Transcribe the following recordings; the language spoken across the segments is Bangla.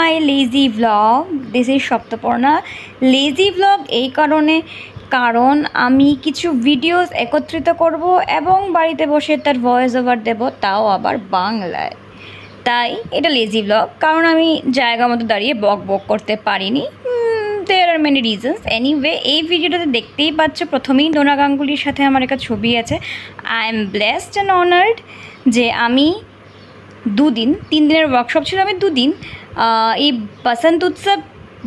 My lazy blog. This is Saptaparna. Lazy blog এই কারণ আমি কিছু ভিডিওস একত্রিত করব এবং বাড়িতে বসে তার ভয়েস ওভার দেব, তাও আবার বাংলায়। তাই এটা লেজি ব্লগ, কারণ আমি জায়গা মতো দাঁড়িয়ে বক বক করতে পারিনি। দেয়ার আর মেনি রিজনস। এনিওয়ে, এই ভিডিওটাতে দেখতেই পাচ্ছ প্রথমেই ডোনা গাঙ্গুলির সাথে আমার একটা ছবি আছে। I am blessed and honoured যে আমি 3 দিনের ওয়ার্কশপ ছিল। আমি 2 দিন এই বসন্ত উৎসব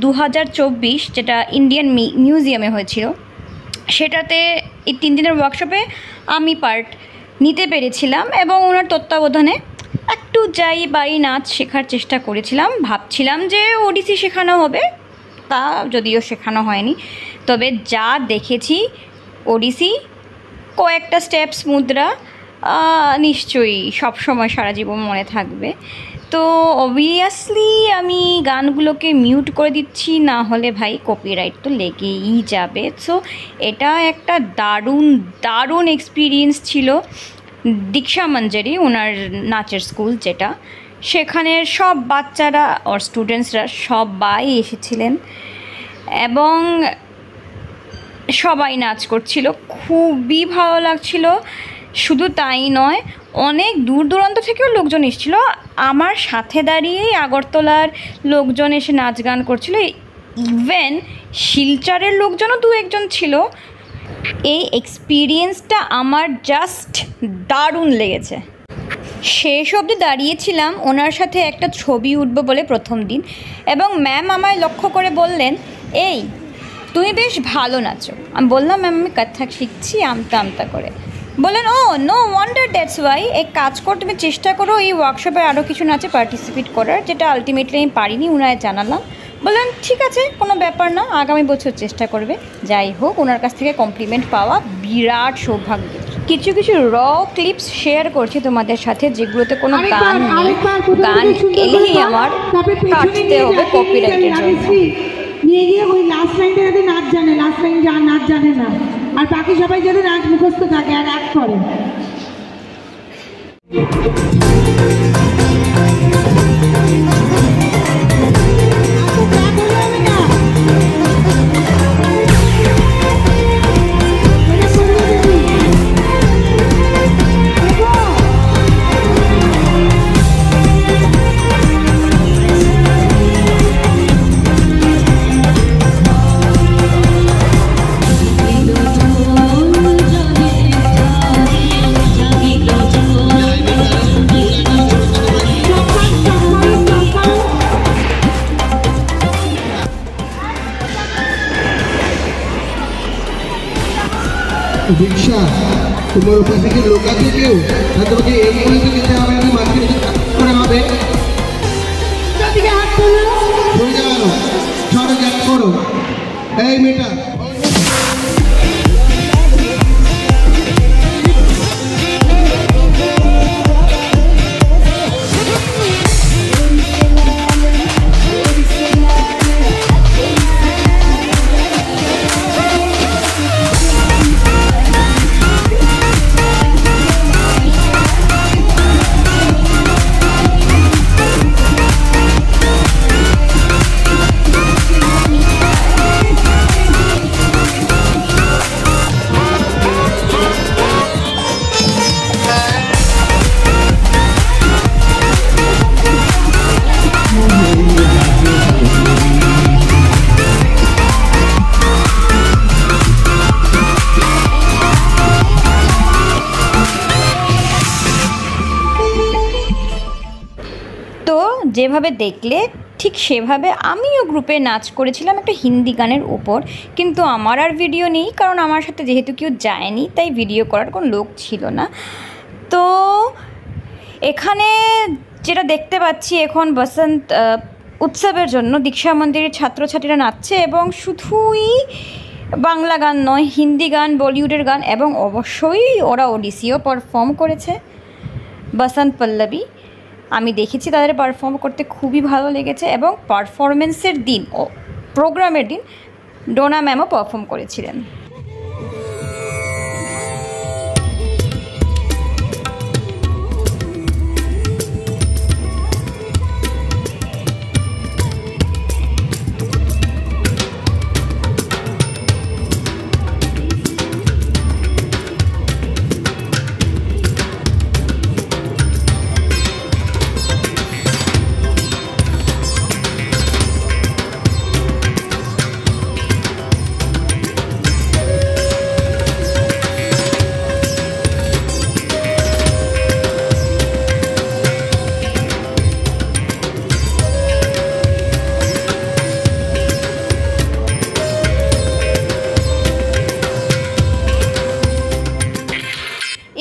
2024 যেটা ইন্ডিয়ান মিউজিয়ামে হয়েছিল, সেটাতে এই 3 দিনের ওয়ার্কশপে আমি পার্ট নিতে পেরেছিলাম এবং ওনার তত্ত্বাবধানে একটু যাই বাড়ি নাচ শেখার চেষ্টা করেছিলাম। ভাবছিলাম যে ওডিসি শেখানো হবে, তা যদিও শেখানো হয়নি, তবে যা দেখেছি ওডিসি কয়েকটা স্টেপস মুদ্রা নিশ্চয়ই সবসময় সারা জীবন মনে থাকবে। তো অবভিয়াসলি আমি গানগুলোকে মিউট করে দিচ্ছি, না হলে ভাই কপিরাইট তো লেগেই যাবে। সো এটা একটা দারুণ এক্সপিরিয়েন্স ছিল। দীক্ষা মঞ্জরি ওনার নাচের স্কুল, যেটা সেখানের সব বাচ্চারা ওর স্টুডেন্টসরা সবাই এসেছিলেন এবং সবাই নাচ করছিল, খুবই ভালো লাগছিল। শুধু তাই নয়, অনেক দূর দূরান্ত থেকেও লোকজন এসেছিল। আমার সাথে দাঁড়িয়েই আগরতলার লোকজন এসে নাচ গান করছিল, ইভেন শিলচরের লোকজনও 2-1 ছিল। এই এক্সপিরিয়েন্সটা আমার জাস্ট দারুণ লেগেছে। শেষ অবধি দাঁড়িয়েছিলাম ওনার সাথে একটা ছবি উঠবে বলে প্রথম দিন, এবং ম্যাম আমায় লক্ষ্য করে বললেন, এই তুমি বেশ ভালো নাচো। আমি বললাম, ম্যাম আমি কত্থক শিখছি আমতা করে। বললেন, ও নো ওয়ান্ডার, দ্যাটস ওয়াই। এক কাজ কর, তুমি চেষ্টা করো এই ওয়ার্কশপে আরও কিছু নাচে পার্টিসিপেট করার, যেটা আলটিমেটলি আমি পারিনি, ওনায় জানালাম। বললেন ঠিক আছে, কোনো ব্যাপার না, আগামী বছর চেষ্টা করবে। যাই হোক, ওনার কাছ থেকে কমপ্লিমেন্ট পাওয়া বিরাট সৌভাগ্য। কিছু র ক্লিপস শেয়ার করছি তোমাদের সাথে, যেগুলোতে কোনো গান নেই। গান এলেই আমার কাটতে হবে কপিরাইটের জন্য। নিয়ে গিয়ে ওই লাস্ট লাইনটা যাতে নাচ জানে, লাস্ট লাইন নাচ জানে না, আর বাকি সবাই যাতে নাচ মুখস্থ থাকে আর অ্যাক্ট করে। দীক্ষা, তোমার উপর থেকে লোক আছে কেউ? তোমাকে এই মুহূর্তে যেতে হবে, আমি মাঝখানে করে হবে সরে যাওয়ানো, সরে যাক করো। এই মেয়েটা যেভাবে দেখলে ঠিক সেভাবে আমিও গ্রুপে নাচ করেছিলাম একটা হিন্দি গানের উপর, কিন্তু আমার আর ভিডিও নেই, কারণ আমার সাথে যেহেতু কেউ যায়নি তাই ভিডিও করার কোনো লোক ছিল না। তো এখানে যেটা দেখতে পাচ্ছি, এখন বসন্ত উৎসবের জন্য দীক্ষা মন্দিরের ছাত্রছাত্রীরা নাচছে, এবং শুধুই বাংলা গান নয়, হিন্দি গান, বলিউডের গান, এবং অবশ্যই ওরা ওডিসিও পারফর্ম করেছে। বসন্ত পল্লবী আমি দেখেছি তাদের পারফর্ম করতে, খুবই ভালো লেগেছে। এবং পারফরমেন্সের দিন, প্রোগ্রামের দিন ডোনা ম্যামও পারফর্ম করেছিলেন।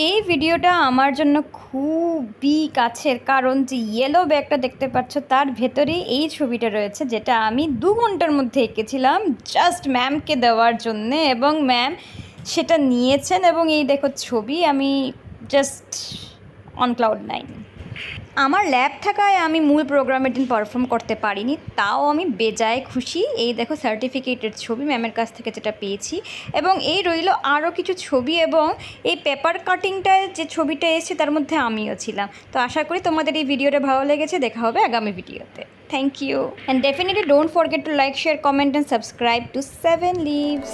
এই ভিডিওটা আমার জন্য খুবই কাছের, কারণ যে ইয়েলো ব্যাগটা দেখতে পাচ্ছ তার ভেতরেই এই ছবিটা রয়েছে, যেটা আমি 2 ঘন্টার মধ্যে এঁকেছিলাম জাস্ট ম্যামকে দেওয়ার জন্যে, এবং ম্যাম সেটা নিয়েছেন। এবং এই দেখো ছবি, আমি জাস্ট অন ক্লাউড 9। আমার ল্যাব থাকায় আমি মূল প্রোগ্রামের দিন পারফর্ম করতে পারিনি, তাও আমি বেজায় খুশি। এই দেখো সার্টিফিকেটের ছবি ম্যামের কাছ থেকে যেটা পেয়েছি, এবং এই রইল আরও কিছু ছবি, এবং এই পেপার কাটিংটায় যে ছবিটা এসেছে তার মধ্যে আমিও ছিলাম। তো আশা করি তোমাদের এই ভিডিওটা ভালো লেগেছে। দেখা হবে আগামী ভিডিওতে। Thank you, and definitely don't forget to like, share, comment and subscribe to 7 Leaves।